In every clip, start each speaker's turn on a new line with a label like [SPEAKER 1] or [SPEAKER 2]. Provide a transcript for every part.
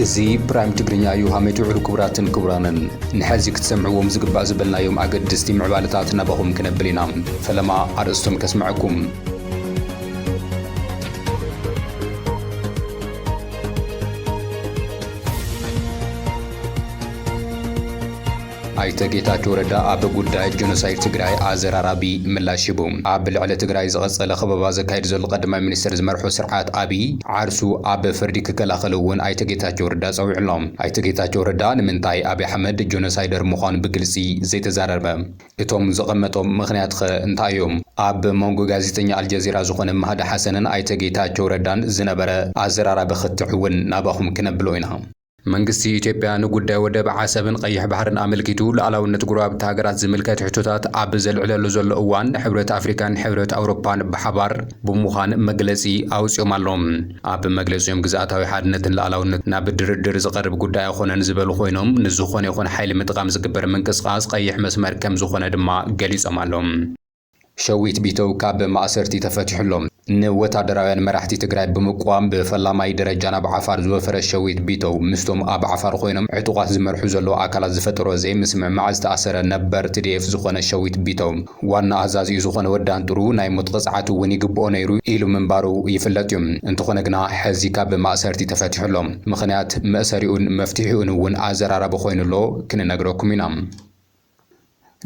[SPEAKER 1] እዚ ብራይም ትግርኛ እዩ ሃመቱ ዕሉ ክቡራትን ክቡራንን ንሕዚ ክትሰምዕዎም ዝግባእ ዝበልናዮም ኣገድስቲ ምዕባለታት ናባኹም ክነብል ኢና ፈለማ ኣርእስቶም ከስምዐኩም አይተ ጌታቸው ረዳ ኣብ ጉዳይ ጆኖሳይድ ትግራይ ኣዘራራቢ ምላሽ ሂቡ ኣብ ልዕሊ ትግራይ ዝቐጸለ ኸበባ ዘካይድ ዘሎ ቀዳማይ ሚኒስትር ዝመርሖ ስርዓት ኣብይ ዓርሱ ኣብ ፍርዲ ክከላኸልውን አይተ ጌታቸው ረዳ ጸዊዕሎም አይተ ጌታቸው ረዳ ንምንታይ ኣብይ ኣሕመድ ጆኖሳይደር ምዃኑ ብግልጺ ዘይተዛረበ እቶም ዝቐመጦም ምኽንያት እንታይ እዮም ኣብ መንጎ ጋዜጠኛ አልጀዚራ ዝኾነ ማህዳ ሓሰንን አይተ ጌታቸው ረዳን ዝነበረ ኣዘራራቢ ክትዕውን ናባኹም ክነብሎ ኢና መንግስቲ ኢትዮጵያ ንጉዳይ ወደብ ዓሰብን ቀይሕ ባህርን ኣመልኪቱ ሉዓላውነት ጉራብቲ ሃገራት ዝምልከት ሕቶታት ኣብ ዘልዕለሉ ዘሎ እዋን ሕብረት ኣፍሪካን ሕብረት ኣውሮፓን ብሓባር ብምዃን መግለጺ ኣውፅኦም ኣሎም ኣብ መግለጺኦም ግዝኣታዊ ሓድነትን ሉዓላውነት ናብ ድርድር ዝቐርብ ጉዳይ ኣይኮነን ዝበሉ ኮይኖም ንዝኾነ ይኹን ሓይሊ ምጥቃም ዝግበር ምንቅስቓስ ቀይሕ መስመር ከም ዝኾነ ድማ ገሊጾም ኣሎም ሸዊት ቢተው ካብ ማእሰርቲ ተፈትሕሎም ንወታደራውያን መራሕቲ ትግራይ ብምቋም ብፈላማይ ደረጃ ናብ ዓፋር ዝወፈረ ሸዊት ቢተው ምስቶም ኣብ ዓፋር ኮይኖም ዕጡቃት ዝመርሑ ዘሎ ኣካላት ዝፈጥሮ ዘይምስምዕ መዓዝ ተኣሰረ ነበር TDF ዝኾነ ሸዊት ቢተው ዋና ኣዛዚኡ ዝኾነ ወዳንጥሩ ናይ ሞት ቅፅዓት እውን ይግብኦ ነይሩ ኢሉ ምንባሩ ይፍለጥ እዩ እንተኾነ ግና ሕዚ ካብ ማእሰርቲ ተፈትሕሎም ምኽንያት መእሰሪኡን መፍትሒኡን እውን ኣዘራራቢ ኮይኑሎ ክንነግረኩም ኢና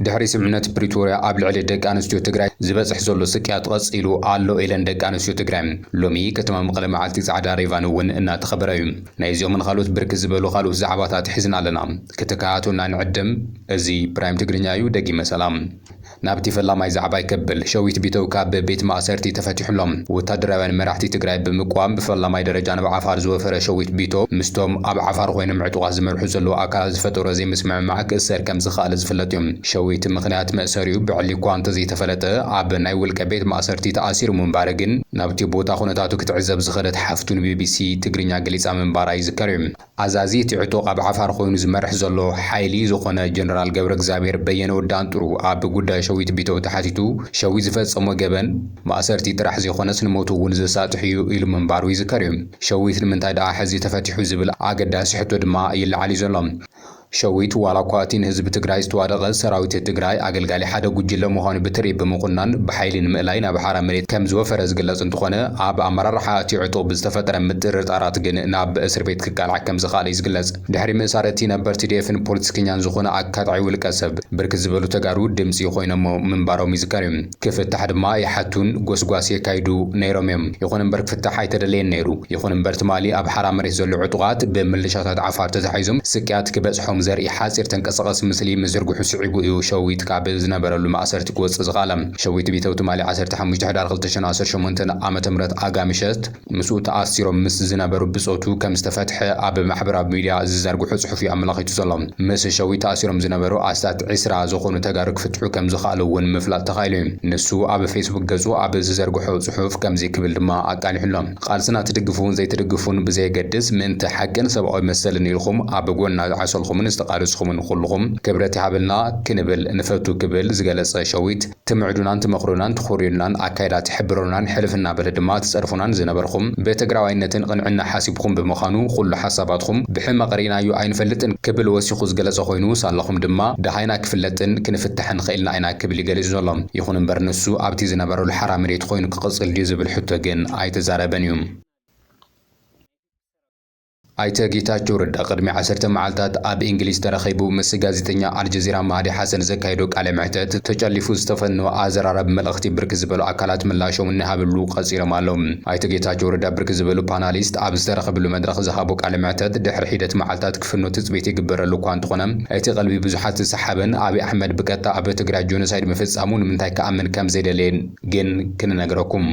[SPEAKER 1] ድሕሪ ስምዕነት ፕሪቶሪያ ኣብ ልዕሊ ደቂ ኣንስትዮ ትግራይ ዝበፅሕ ዘሎ ስቅያት ቀፂሉ ኣሎ ኢለን ደቂ ኣንስትዮ ትግራይ ሎሚ ከተማ መቐለ መዓልቲ ጻዕዳ ሬቫን እውን እናተኸበረ እዩ ናይዚኦምን ካልኦት ብርክት ዝበሉ ካልኦት ዛዕባታት ሒዝና ኣለና ክትከታተሉና ንዕድም እዚ ፕራይም ትግርኛ እዩ ደጊመ ሰላም ናብቲ ፈላማይ ዛዕባ ይከብል ሸዊት ቢተው ካብ ቤት ማእሰርቲ ተፈቲሕሎም ወታደራውያን መራሕቲ ትግራይ ብምቋም ብፈላማይ ደረጃ ናብ ዓፋር ዝወፈረ ሸዊት ቢተው ምስቶም ኣብ ዓፋር ኮይኖም ዕጡቃት ዝመርሑ ዘሎ ኣካላት ዝፈጠሮ ዘይምስምዕ ክእሰር ከም ዝኽኣለ ዝፍለጥ እዩ ሸዊት ምኽንያት መእሰሪኡ ብዕሊ እኳ እንተዘይተፈለጠ ኣብ ናይ ውልቀ ቤት ማእሰርቲ ተኣሲሩ ምንባር ግን ናብቲ ቦታ ኩነታቱ ክትዕዘብ ዝኸደት ሓፍቱ ንቢቢሲ ትግርኛ ገሊፃ ምንባራ ይዝከር እዩ ኣዛዚ እቲ ዕጡቕ ኣብ ዓፋር ኮይኑ ዝመርሕ ዘሎ ሓይሊ ዝኾነ ጀነራል ገብረ እግዚኣብሔር በየነ ወዳንጥሩ ኣብ ጉዳይ ሸዊት ቢተው ተሓቲቱ ሸዊት ዝፈጸሞ ገበን ማእሰርቲ ጥራሕ ዘይኮነስ ንሞቱ እውን ዘሳጥሕ እዩ ኢሉ ምንባሩ ይዝከር እዩ ሸዊት ንምንታይ ደኣ ሕዚ ተፈቲሑ ዝብል ኣገዳሲ ሕቶ ድማ ይለዓል እዩ ዘሎ ሸዊት ዋላ እኳ እቲ ንህዝቢ ትግራይ ዝተዋደቐ ሰራዊት ትግራይ ኣገልጋሊ ሓደ ጉጅለ ምዃኑ ብትርኢት ብምቑናን ብሓይሊ ንምእላይ ናብ ሓራ መሬት ከም ዝወፈረ ዝግለጽ እንትኾነ ኣብ ኣመራርሓ እቲ ዕጡቕ ብዝተፈጠረ ምጥርጣራት ግን ናብ እስር ቤት ክቃልዕ ከም ዝኽኣለ እዩ ዝግለጽ ድሕሪ ምእሳር እቲ ነበር TDFን ፖለቲከኛን ዝኾነ ኣካታዒ ውልቀ ሰብ ብርክት ዝበሉ ተጋሩ ድምፂ ኮይኖም ምንባሮም ይዝከር እዩ ክፍታሕ ድማ ይሓቱን ጎስጓስ የካይዱ ነይሮም እዮም ይኹን እምበር ክፍታሕ ኣይተደለየን ነይሩ ይኹን እምበር ትማሊ ኣብ ሓራ መሬት ዘሎ ዕጡቓት ብምልሻታት ዓፋር ተታሒዞም ስቅያት ክበጽሖም ዘርኢ ሓፂር ተንቀሳቐሲ ምስሊ ምዝርግሑ ስዒቡ እዩ ሸዊት ካብ ዝነበረሉ ማእሰርቲ ክወፅእ ዝኽኣለ ሸዊት ቢተው ትማሊ 15 ሕዳር 2018 ዓመተ ምህረት ኣጋምሸት ምስኡ ተኣሲሮም ምስ ዝነበሩ ብፆቱ ከም ዝተፈትሐ ኣብ ማሕበራዊ ሚድያ ዝዘርግሑ ጽሑፍ ኣመላኺቱ ዘሎ ምስ ሸዊት ተኣሲሮም ዝነበሩ ኣስታት 20 ዝኾኑ ተጋሩ ክፍትሑ ከም ዝኽኣሉ እውን ምፍላጥ ተኻኢሉ እዩ ንሱ ኣብ ፌስቡክ ገጹ ኣብ ዝዘርግሖ ጽሑፍ ከምዚ ክብል ድማ ኣቃኒሕሎም ቃልስና ትድግፉን ዘይትድግፉን ብዘይገድስ ምእንቲ ሓቅን ሰብኣዊ መሰልን ኢልኹም ኣብ ጎና ዝዓሰልኹምን ዝተቃልስኹምን ኩልኹም ክብረት ይሃብልና ክንብል ንፈቱ ክብል ዝገለጸ ሸዊት ትምዕዱናን ትመኽሩናን ትኹርዩናን ኣካይዳት ትሕብሩናን ሕልፍና በለ ድማ ትጸርፉናን ዝነበርኹም ብትግራዋይነትን ቅንዕና ሓሲብኩም ብምዃኑ ኩሉ ሓሳባትኩም ብሕማቕ ርኢናዮ ኣይንፈልጥን ክብል ወሲኹ ዝገለጸ ኮይኑ ሳለኹም ድማ ደሃይና ክፍለጥን ክንፍታሕን ኽኢልና ኢና ክብል ይገሊጹ ዘሎ ይኹን እምበር ንሱ ኣብቲ ዝነበረሉ ሓራ መሬት ኮይኑ ክቕጽል ድዩ ዝብል ሕቶ ግን ኣይተዛረበን እዩ አይተ ጌታቸው ረዳ ቅድሚ 10 መዓልታት ኣብ እንግሊዝ ተረኺቡ ምስ ጋዜጠኛ አልጀዚራ ማህዲ ሓሰን ዘካይዶ ቃለ መሕተት ተጨሊፉ ዝተፈነወ ኣዘራረብ መልእኽቲ ብርክ ዝበሉ ኣካላት ምላሾም እናሃብሉ ቀፂሎም ኣሎም አይተ ጌታቸው ረዳ ብርክ ዝበሉ ፓናሊስት ኣብ ዝተረኸብሉ መድረኽ ዝሃቦ ቃለ መሕተት ድሕሪ ሒደት መዓልታት ክፍኖ ትፅቢት ይግበረሉ እኳ እንተኾነ እቲ ቀልቢ ብዙሓት ዝሰሓበን ኣብይ ኣሕመድ ብቀጥታ ኣብ ትግራይ ጆኖሳይድ ምፍጻሙ ንምንታይ ከኣምን ከም ዘይደለየን ግን ክንነግረኩም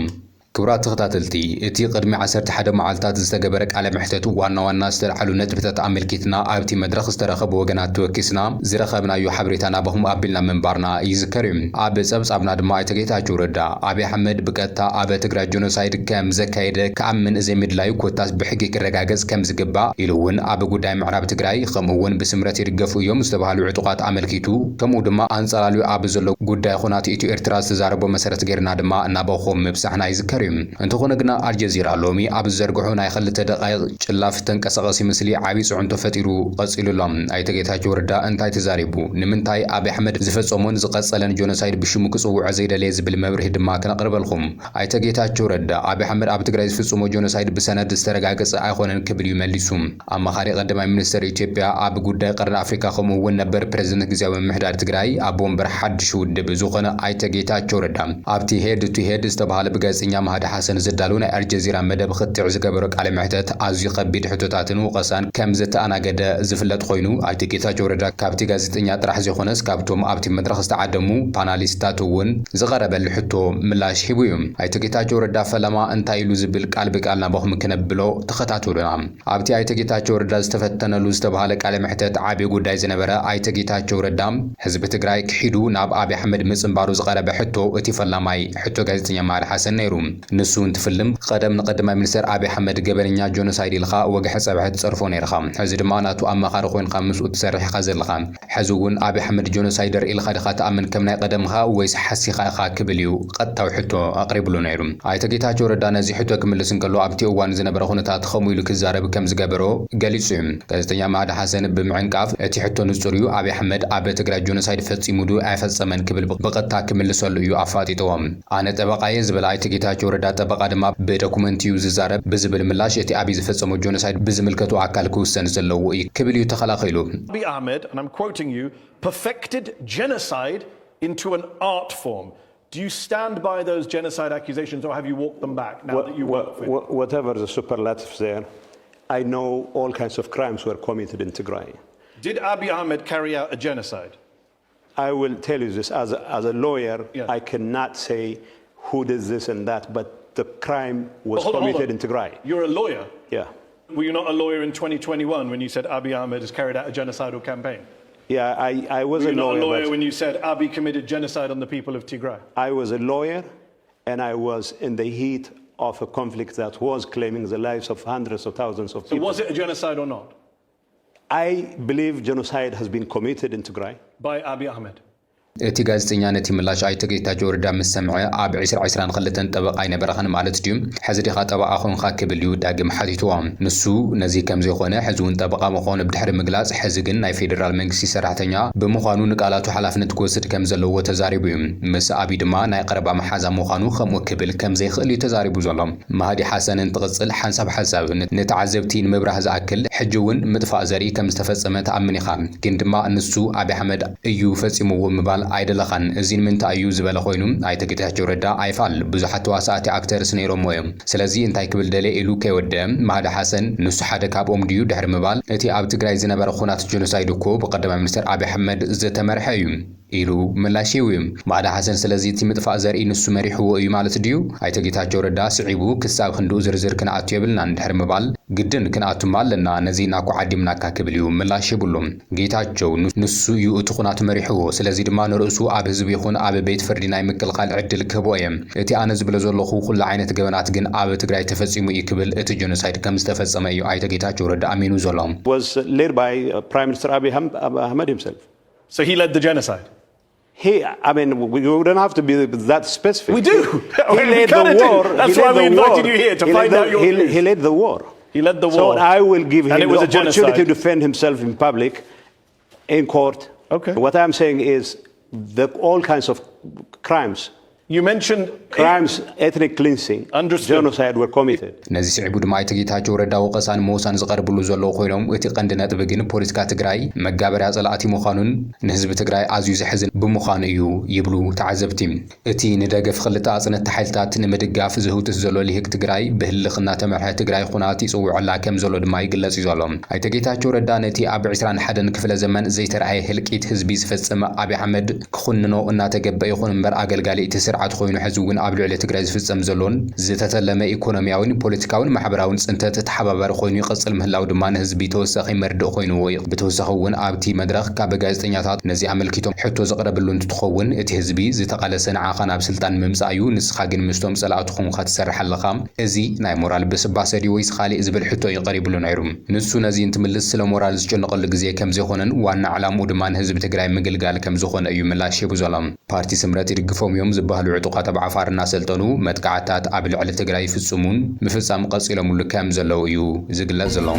[SPEAKER 1] ክቡራት ተኸታተልቲ እቲ ቅድሚ 11 መዓልታት ዝተገበረ ቃለ መሕተት ዋና ዝተልዓሉ ነጥብታት ኣመልኪትና ኣብቲ መድረኽ ዝተረኸቡ ወገናት ተወኪስና ዝረኸብናዮ ሓበሬታ ናባኹም ኣቢልና ምንባርና ይዝከር እዩ ኣብ ጸብጻብና ድማ አይተ ጌታቸው ረዳ ኣብይ ኣሕመድ ብቀጥታ ኣብ ትግራይ ጆኖሳይድ ከም ዘካየደ ከኣምን ዘምድላዩ ኮታስ ብሕጊ ክረጋገጽ ከም ዝግባእ ኢሉ እውን ኣብ ጉዳይ ምዕራብ ትግራይ ከምኡውን ብስምረት ይድገፉ እዮም ዝተባሃሉ ዕጡቃት ኣመልኪቱ ከምኡ ድማ አንጸላልዩ ኣብ ዘሎ ጉዳይ ኹናት ኢትዮ ኤርትራ ዝተዛረቦ መሰረት ገይርና ድማ እናባኹም ምብጻሕና ይዝከር እንተኾነ ግና አልጀዚራ ሎሚ ኣብ ዘርግሑ ናይ 2 ደቂቕ ጭላፍ ተንቀሳቐሲ ምስሊ ዓቢ ጽዕንቶ ፈጢሩ ቀጺሉሎም ኣይተ ጌታቸው ረዳ እንታይ ተዛሪቡ ንምንታይ አብይ አሕመድ ዝፈጸሞን ዝቐጸለን ጆኖሳይድ ብሽሙ ክጽውዖ ዘይደለየ ዝብል መብርሂ ድማ ከነቕርበልኩም ኣይተ ጌታቸው ረዳ አብይ አሕመድ ኣብ ትግራይ ዝፍጽሞ ጆኖሳይድ ብሰነድ ዝተረጋገጸ ኣይኮነን ክብል ይመሊሱ ኣማኻሪ ቀዳማይ ሚኒስትር ኢትዮጵያ ኣብ ጉዳይ ቀረን ኣፍሪካ ከምኡ እውን ነበር ፕሬዝደንት ግዚያዊ ምምሕዳር ትግራይ ኣብ ወንበር ሓድሽ ውድብ ዝኾነ ኣይተ ጌታቸው ረዳ ኣብቲ ሄድ ቱ ሄድ ዝተባሃለ ብጋዜጠኛ ማህዲ ሓሰን ዝዳሉ ናይ አልጀዚራ መደብ ክትዕ ዝገበሮ ቃለ መሕተት ኣዝዩ ከቢድ ሕቶታትን ወቀሳን ከም ዝተኣናገደ ዝፍለጥ ኮይኑ ኣይተ ጌታቸው ረዳ ካብቲ ጋዜጠኛ ጥራሕ ዘይኮነስ ካብቶም ኣብቲ መድረኽ ዝተዓደሙ ፓናሊስታት እውን ዝቐረበሉ ሕቶ ምላሽ ሂቡ እዩ ኣይተ ጌታቸው ረዳ ፈለማ እንታይ ኢሉ ዝብል ቃል ብቃል ናባኹም ክነብሎ ተኸታተሉና ኣብቲ ኣይተ ጌታቸው ረዳ ዝተፈተነሉ ዝተባሃለ ቃለ መሕተት ዓቢ ጉዳይ ዝነበረ ኣይተ ጌታቸው ረዳ ህዝቢ ትግራይ ክሒዱ ናብ አብይ አሕመድ ምጽምባሩ ዝቐረበ ሕቶ እቲ ፈላማይ ሕቶ ጋዜጠኛ ማህዲ ሓሰን ነይሩ ንሱ እንትፍልም ቀደም ንቀዳማይ ሚኒስትር አብይ አሕመድ ገበነኛ ጆኖሳይድ ኢልኻ ወግሕ ፀብሐት ጸርፎ ነይርኻ ሕዚ ድማ ናቱ ኣማኻሪ ኮይንካ ምስኡ ትሰርሕ ኢኻ ዘለኻ ሕዚ እውን አብይ አሕመድ ጆኖሳይደር ኢልኻ ዲኻ ተኣምን ከም ናይ ቀደምኻ ወይስ ሓሲኻ ኢኻ ክብል እዩ ቀጥታዊ ሕቶ ኣቕሪብሉ ነይሩ ኣይተ ጌታቸው ረዳ ነዚ ሕቶ ክምልስ እንከሎ ኣብቲ እዋን ዝነበረ ኩነታት ከምኡ ኢሉ ክዛረብ ከም ዝገበሮ ገሊጹ እዩ ጋዜጠኛ ማህዲ ሓሰን ብምዕንቃፍ እቲ ሕቶ ንጹር እዩ አብይ አሕመድ ኣብ ትግራይ ጆኖሳይድ ፈጺሙ ዱ ኣይፈጸመን ክብል ብቐጥታ ክምልሰሉ እዩ ኣፋጢጥዎም ኣነ ጠበቃየ ዝብል ኣይተ ጌታቸው ረዳ ጠበቃ ድማ ብዶኩመንት እዩ ዝዛረብ ብዝብል ምላሽ እቲ አብይ ዝፈጸሞ ጆኖሳይድ ብዝምልከቱ ኣካል ክውሰን ዘለዎ እዩ ክብል እዩ ተኸላኺሉ
[SPEAKER 2] Abiy Ahmed, and I'm quoting you, perfected genocide into an art form. Do you stand by those genocide accusations or have you walked them back now that you work with?
[SPEAKER 3] Whatever the superlatives there, I know all kinds of crimes were committed in Tigray.
[SPEAKER 2] Did Abiy Ahmed carry out a genocide?
[SPEAKER 3] I will tell you this, as a lawyer,
[SPEAKER 2] Yeah.
[SPEAKER 3] I cannot say who did this and that, but the crime was committed in Tigray.
[SPEAKER 2] You're a lawyer?
[SPEAKER 3] Yeah.
[SPEAKER 2] Were you not a lawyer in 2021 when you said Abiy Ahmed has carried out a genocidal campaign?
[SPEAKER 3] Yeah, I was
[SPEAKER 2] Were
[SPEAKER 3] a
[SPEAKER 2] you
[SPEAKER 3] lawyer.
[SPEAKER 2] not a lawyer when you said Abiy committed genocide on the people of Tigray?
[SPEAKER 3] I was a lawyer, and I was in the heat of a conflict that was claiming the lives of hundreds of thousands of people.
[SPEAKER 2] So was it a genocide or not?
[SPEAKER 3] I believe genocide has been committed in Tigray.
[SPEAKER 2] By Abiy Ahmed?
[SPEAKER 1] እቲ ጋዜጠኛ ነቲ ምላሽ ኣይተ ጌታቸው ረዳ ምስ ሰምዐ ኣብ 2022 ጠበቃ ይነበረኸን ማለት ድዩ ሕዚ ዲኻ ጠበቃ ኮንካ ክብል እዩ ዳግም ሓቲትዎ ንሱ ነዚ ከም ዘይኮነ ሕዚ እውን ጠበቃ ምዃኑ ብድሕሪ ምግላጽ ሕዚ ግን ናይ ፌደራል መንግስቲ ሰራሕተኛ ብምዃኑ ንቃላቱ ሓላፍነት ክወስድ ከም ዘለዎ ተዛሪቡ እዩ ምስ አብይ ድማ ናይ ቀረባ መሓዛ ምዃኑ ከምኡ ክብል ከም ዘይኽእል እዩ ተዛሪቡ ዘሎ ማህዲ ሓሰን እንትቕጽል ሓንሳብ ሓሳብ ንተዓዘብቲ ንምብራህ ዝኣክል ሕጂ እውን ምጥፋእ ዘርኢ ከም ዝተፈጸመ ተኣምን ኢኻ ግን ድማ ንሱ አብይ አሕመድ እዩ ፈጺምዎ ምባል ኣይደለኻን እዚ ንምንታይ እዩ ዝበለ ኮይኑ ኣይተ ጌታቸው ረዳ ኣይፋል ብዙሓት ተዋሳእቲ ኣክተርስ ነይሮም እዮም ስለዚ እንታይ ክብል ደለ ኢሉ ከይወድአ ማህዲ ሓሰን ንሱ ሓደ ካብኦም ድዩ ድሕሪ ምባል እቲ ኣብ ትግራይ ዝነበረ ኩናት ጆኖሳይድ እኮ ብቀዳማይ ሚኒስትር አብይ አሕመድ ዝተመርሐ እዩ ኢሉ ምላሽ እዩ ማህዲ ሓሰን ስለዚ እቲ ምጥፋእ ዘርኢ ንሱ መሪሕዎ እዩ ማለት ድዩ ኣይተ ጌታቸው ረዳ ስዒቡ ክሳብ ክንድኡ ዝርዝር ክንኣቱ የብልናን ድሕሪ ምባል ግድን ክንኣቱም ኣለና ነዚ ናኩ ዓዲምናካ ክብል እዩ ምላሽ ይብሉ ጌታቸው ንሱ እዩ እቲ ኩናት መሪሕዎ ስለዚ ድማ ንርእሱ ኣብ ህዝቢ ይኹን ኣብ ቤት ፍርዲ ናይ ምክልኻል ዕድል ክህቦ እየ እቲ ኣነ ዝብለ ዘለኹ ኩሉ ዓይነት ገበናት ግን ኣብ ትግራይ ተፈጺሙ እዩ ክብል እቲ ጆኖሳይድ ከም ዝተፈጸመ እዩ ኣይተ ጌታቸው ረዳ ኣሚኑ ዘሎ
[SPEAKER 3] Was led by Prime Minister Abiy Ahmed himself.
[SPEAKER 2] So he led the genocide?
[SPEAKER 3] I mean, we don't have to be that specific.
[SPEAKER 2] We do.
[SPEAKER 3] He led the war.
[SPEAKER 2] That's why we invited you here to find out your views.
[SPEAKER 3] He led the war.
[SPEAKER 2] He led the war.
[SPEAKER 3] So I will give him the opportunity to
[SPEAKER 2] genocide.
[SPEAKER 3] defend himself in public, in court.
[SPEAKER 2] Okay.
[SPEAKER 3] What I'm saying is all kinds of crimes.
[SPEAKER 2] You mentioned
[SPEAKER 3] crimes, ethnic cleansing, genocide were committed.
[SPEAKER 1] ነዚ ስዒቡ ድማ ኣይተ ጌታቸው ረዳ ወቀሳን መውሳን ዝቐርብሉ ዘለዉ ኮይኖም እቲ ቀንዲ ነጥቢ ግን ፖለቲካ ትግራይ መጋበርያ ጸላእቲ ምዃኑን ንህዝቢ ትግራይ ኣዝዩ ዘሕዝን ብምዃኑ እዩ ይብሉ ተዓዘብቲ እቲ ንደገፍ ክልተ ኣጽንዕቲ ሓይልታት ንምድጋፍ ዝህውትት ዘሎ ልሂቅ ትግራይ ብህልኽና ተመርሐ ትግራይ ኩናት ይጽውዐላ ከም ዘሎ ድማ ይግለጽ እዩ ዘሎ ኣይተ ጌታቸው ረዳ ነቲ ኣብ 21 ክፍለ ዘመን ዘይተረኣየ ህልቂት ህዝቢ ዝፈጽመ አብይ አሕመድ ክኹንኖ እናተገበአ ይኹን እምበር ኣገልጋሊ እቲ ስርዓት ኮይኑ ሕዚ እውን ኣብ ልዕሊ ትግራይ ዝፍጸም ዘሎን ዝተተለመ ኢኮኖሚያውን ፖለቲካውን ማሕበራውን ጽንተት ተሓባባሪ ኮይኑ ይቕጽል ምህላው ድማ ንህዝቢ ተወሳኺ መርድእ ኮይኑዎ ብተወሳኺ እውን ኣብቲ መድረኽ ካብ ጋዜጠኛታት ነዚ ኣመልኪቶም ሕቶ ዘቕረብሉ እንትትኸውን እቲ ህዝቢ ዝተቃለሰ ንዓኻ ናብ ስልጣን ምምጻእ እዩ ንስኻ ግን ምስቶም ጸላእቲ ኹንካ ትሰርሕ ኣለኻ እዚ ናይ ሞራል ብስባሰ ድዩ ወይስ ካልእ ዝብል ሕቶ ይቐሪብሉ ነይሩ ንሱ ነዚ እንትምልስ ስለ ሞራል ዝጭንቐሉ ግዜ ከም ዘይኮነን ዋና ዕላምኡ ድማ ንህዝቢ ትግራይ ምግልጋል ከም ዝኾነ እዩ ምላሽ ሂቡ ዘሎ ፓርቲ ስምረት ይድግፎም እዮም ዝበሃሉ ዕጡቃት ኣብ ዓፋርና ሰልጠኑ መጥቃዕታት ኣብ ልዕሊ ትግራይ ይፍጽሙን ምፍጻም ቀጺሎሙሉ ከም ዘለው እዩ ዝግለጽ ዘሎ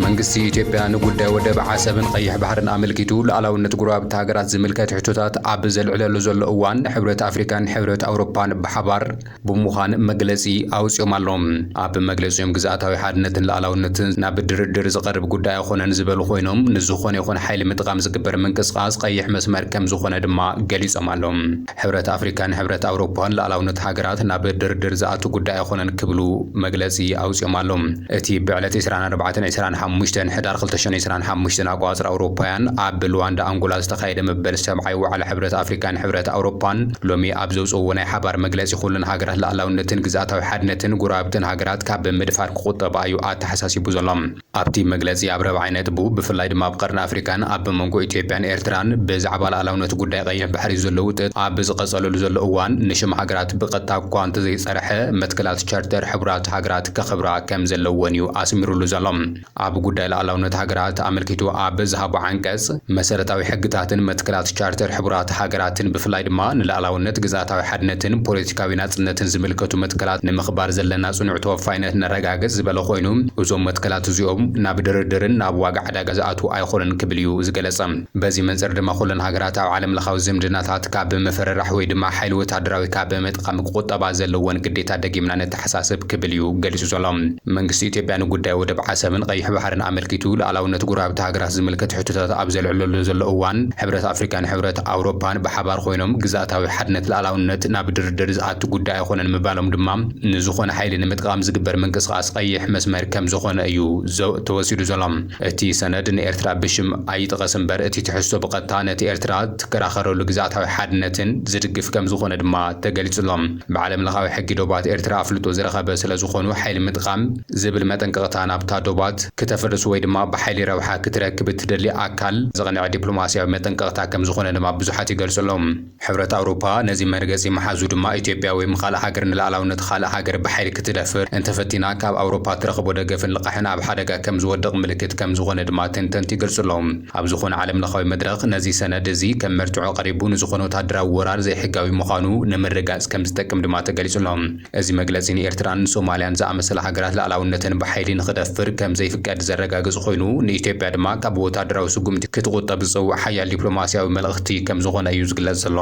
[SPEAKER 1] መንግስቲ ኢትዮጵያ ንጉዳይ ወደብ ዓሰብን ቀይሕ ባህርን አመልኪቱ ለዓላውነት ጉራብቲ ሃገራት ዝምልከት ሕቶታት ኣብ ዘልዕለሉ ዘሎ እዋን ሕብረት አፍሪካን ሕብረት አውሮፓን ብሓባር ብምዃን መግለጺ ኣውጽኦም ኣሎም ኣብ መግለጺኦም ግዝኣታዊ ሓድነትን ለዓላውነትን ናብ ድርድር ዝቐርብ ጉዳይ ኣይኮነን ዝበሉ ኮይኖም ንዝኾነ ይኹን ሓይሊ ምጥቃም ዝግበር ምንቅስቃስ ቀይሕ መስመር ከም ዝኾነ ድማ ገሊጾም ኣሎም ሕብረት አፍሪካን ሕብረት አውሮፓን ለዓላውነት ሃገራት ናብ ድርድር ዝኣቱ ጉዳይ ኣይኮነን ክብሉ መግለጺ ኣውጽኦም ኣሎም እቲ ብዕለት 24 5 ሕዳር 2025 ኣቋጽር ኣውሮፓውያን ኣብ ሉዋንዳ አንጎላ ዝተኻየደ መበል ሰብዓይ ዋዕላ ሕብረት አፍሪካን ሕብረት አውሮፓን ሎሚ ኣብ ዘውጽእዎ ናይ ሓባር መግለጺ ኩለን ሃገራት ለዓላውነትን ግዝኣታዊ ሓድነትን ጉራብትን ሃገራት ካብ ምድፋር ክቁጠባ እዩ ኣተሓሳሲቡ ዘሎም ኣብቲ መግለጺ ኣብ ረብዓይ ነጥቡ ብፍላይ ድማ ኣብ ቀርኒ ኣፍሪካን ኣብ መንጎ ኢትዮጵያን ኤርትራን ብዛዕባ ለዓላውነት ጉዳይ ቀይሕ ባሕሪ ዘሎ ውጥጥ ኣብ ዝቐጸለሉ ዘሎ እዋን ንሽም ሃገራት ብቐጥታ እኳ እንተዘይጸርሐ መትከላት ቻርተር ሕብራት ሃገራት ከኽብራ ከም ዘለዎን እዩ ኣስሚሩሉ ዘሎም ኣብ ጉዳይ ለዓላውነት ሃገራት ኣመልኪቱ ኣብ ዝሃቦ ዓንቀጽ መሰረታዊ ሕግታትን መትከላት ቻርተር ሕብራት ሃገራትን ብፍላይ ድማ ንለዓላውነት ግዝኣታዊ ሓድነትን ፖለቲካዊ ናጽነትን ዝምልከቱ መትከላት ንምኽባር ዘለና ጽኑዕ ተወፋይነት ነረጋግጽ ዝበለ ኮይኑ እዞም መትከላት እዚኦም ናብ ድርድርን ናብ ዋጋ ዕዳጋ ዝኣትዉ ኣይኮነን ክብል እዩ ዝገለጸ በዚ መንጽር ድማ ኩለን ሃገራት ኣብ ዓለም ለኻዊ ዝምድናታት ካብ መፈረራሕ ወይ ድማ ሓይሊ ወታደራዊ ካብ ምጥቃም ክቁጠባ ዘለወን ግዴታ ደጊምና ነተሓሳስብ ክብል እዩ ገሊጹ ዘሎ መንግስቲ ኢትዮጵያ ንጉዳይ ወደብ ዓሰብን ቀይሕ ባህርን አመልኪቱ ለዓላውነት ጉራብቲ ሃገራት ዝምልከት ሕቶታት ኣብ ዘልዕለሉ ዘሎ እዋን ሕብረት አፍሪካን ሕብረት አውሮፓን ብሓባር ኮይኖም ግዝኣታዊ ሓድነት ለዓላውነት ናብ ድርድር ዝኣቱ ጉዳይ ኣይኮነን ምባሎም ድማ ንዝኾነ ሓይሊ ንምጥቃም ዝግበር ምንቅስቃስ ቀይሕ መስመር ከም ዝኾነ እዩ ተወሲዱ ዘሎ እቲ ሰነድ ንኤርትራ ብሽም ኣይጥቀስ እምበር እቲ ትሕዝቶ ብቐጥታ ነቲ ኤርትራ ትከራኸረሉ ግዝኣታዊ ሓድነትን ዝድግፍ ከም ዝኾነ ድማ ተገሊጹሎም ብዓለም ለኻዊ ሕጊ ዶባት ኤርትራ ኣፍልጦ ዝረኸበ ስለ ዝኾኑ ሓይሊ ምጥቃም ዝብል መጠንቀቕታ ናብታ ዶባት ከተፈርሱ ወይ ድማ ብሓይሊ ረብሓ ክትረክብ እትደሊ ኣካል ዘቕንዕ ዲፕሎማስያዊ መጠንቀቕታ ከም ዝኾነ ድማ ብዙሓት ይገልጹሎም ሕብረት አውሮፓ ነዚ መርገጺ መሓዙ ድማ ኢትዮጵያ ወይ ካልእ ሃገር ንለዓላውነት ካልእ ሃገር ብሓይሊ ክትደፍር እንተፈቲና ካብ አውሮፓ ትረኽቦ ደገፍን ልቃሕን ኣብ ሓደጋ ከም ዝወድቕ ምልክት ከም ዝኾነ ድማ ተንተንቲ ይገልጹሎም ኣብ ዝኾነ ዓለም ለኻዊ መድረኽ ነዚ ሰነድ እዚ ከም መርትዖ ቀሪቡ ንዝኾነ ወታደራዊ ወራር ዘይሕጋዊ ምዃኑ ንምርጋጽ ከም ዝጠቅም ድማ ተገሊጹሎም እዚ መግለጺ ንኤርትራን ሶማልያን ዝኣመሰለ ሃገራት ለዓላውነትን ብሓይሊ ንኽደፍር ከም ዘይፍቀድ ዘረጋግጽ ኮይኑ ንኢትዮጵያ ድማ ካብ ወታደራዊ ስጉምቲ ክትቁጠብ ዝጽውዕ ሓያል ዲፕሎማስያዊ መልእኽቲ ከም ዝኾነ እዩ ዝግለጽ ዘሎ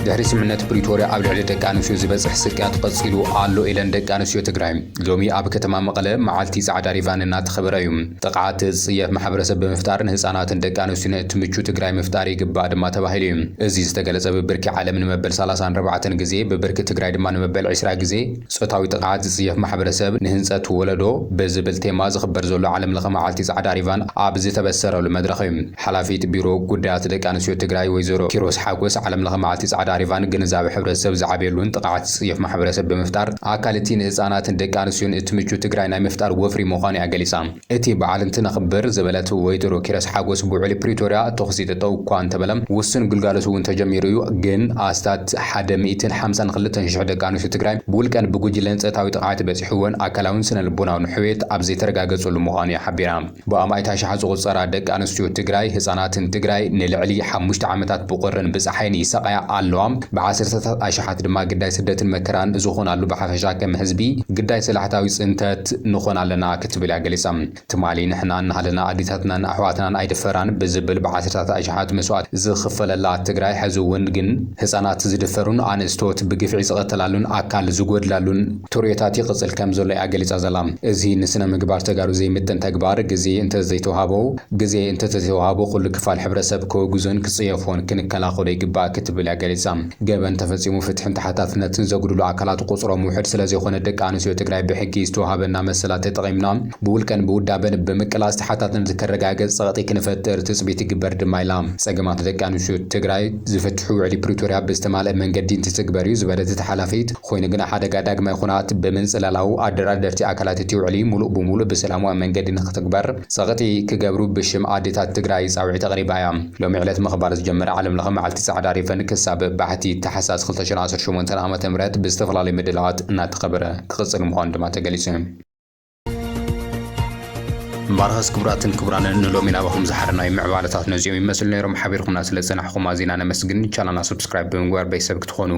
[SPEAKER 1] ድሕሪ ስምምነት ፕሪቶሪያ ኣብ ልዕሊ ደቂ ኣንስትዮ ዝበጽሕ ስቅያት ቀጺሉ ኣሎ ኢለን ደቂ ኣንስትዮ ትግራይ ሎሚ ኣብ ከተማ መቐለ መዓልቲ ጻዕዳ ሪቫን እናተኸበረ እዩ ጥቕዓት ዝጽየፍ ማሕበረሰብ ብምፍጣር ንህፃናትን ደቂ ኣንስትዮን እትምቹ ትግራይ ምፍጣር ይግባእ ድማ ተባሂሉ እዩ እዚ ዝተገለጸ ብብርኪ ዓለም ንመበል 34 ግዜ ብብርኪ ትግራይ ድማ ንመበል 20 ግዜ ጾታዊ ጥቕዓት ዝጽየፍ ማሕበረሰብ ንህንጸት ወለዶ ብዝብል ቴማ ዝኽበር ዘሎ ዓለም ለኸ መዓልቲ ጻዕዳ ሪቫን ኣብ ዝተበሰረሉ መድረኽ እዩ ሓላፊት ቢሮ ጉዳያት ደቂ ኣንስትዮ ትግራይ ወይዘሮ ኪሮስ ሓጎስ ዓለም ለኸ መዓልቲ ጻዕዳ ሪቫን ግንዛቤ ሕብረተሰብ ዝዓብየሉን ጥቕዓት ዝጽየፍ ማሕበረሰብ ብምፍጣር ኣካል እቲ ንህፃናትን ደቂ ኣንስትዮን እትምቹ ትግራይ ናይ ምፍጣር ወፍሪ ምዃኑ እያ ገሊጻ እቲ በዓል እንትነኽብር ዝበለት ወይዘሮ ኪሮስ ሓጎስ ብውዕሊ ፕሪቶሪያ ተኽሲ ጠጠው እኳ እንተበለ ውስን ግልጋሎት እውን ተጀሚሩ እዩ ግን ኣስታት 152,000 ደቂ ኣንስትዮ ትግራይ ብውልቀን ብጉጅለን ጾታዊ ጥቕዓት በፂሕወን ኣካላውን ስነ ልቦናውን ሕውየት ኣብ ዘይተረጋገጸሉ ምዃኑ እያ ሓቢራ ብኣማይታ ሸሓ ዝቑፀራ ደቂ ኣንስትዮ ትግራይ ህፃናትን ትግራይ ንልዕሊ 5 ዓመታት ብቁርን ብፀሓይን ይሰቃያ ኣለዋ بعشرة أشحات دما قداي سدة مكران زخون على بحفشة كم حزبي قداي سلاحتاوي سنتات نخون على كتب العجلسام تمالي نحنا على عديتنا أحواتنا أيد فران بزبل بعشرة أشحات مسوات زخفل الله تجراي حزوون جن حسنات زد فرون عن استوت بقف عيسى قتلالون أكل زجود لالون توريتاتي قصل كم زول عجلس زلام زي نسنا مقبار تجارو زي متن تجبار جزي أنت زي توهابو جزي أنت توهابو كل كفال حبر سبكو جزون كصيفون كن كلا خلي جبا كتب العجلسام جبن تفسيمو فتح تحتاتنا تنزقوا له عقلات قصرة موحد سلازي خون الدك عن سوى تجراي بحكي استوهابنا مثلا تتقيمنا بقول كان بود دابن بمكلاس تحتاتنا ذكر جاجز صغتي كنفتر تثبيت جبرد مايلام سجمات الدك عن سوى تجراي زفتحوا على بريتوريا باستعمال من جدين تسجبريو زبادة تحلفيت خوين جنا حدا قاعد ما يخونات بمنزل له أدرى درتي عقلات تيوعلي ملو بملو بسلام ومن جدين تكبر صغتي كجبرو بشم عادات تجراي أو تقريبا يام لو معلت مخبار جمر عالم لهم على 9 عارفين كسبب بحثي تحساس 15 شو من تنامة تمرات باستفلال مدلات ناتقبره كقصة المهندمة تجلسهم ማርሃስ ክቡራትን ክቡራን ንሎሚና በኹም ዝሓርናዮ ምዕባለታት ነዚኦም ይመስል ነይሮም ሓቢርኩምና ስለ ፀናሕኩም ኣዚና ነመስግን ቻናልና ሰብስክራይብ ብምግባር ቤተሰብ ክትኾኑ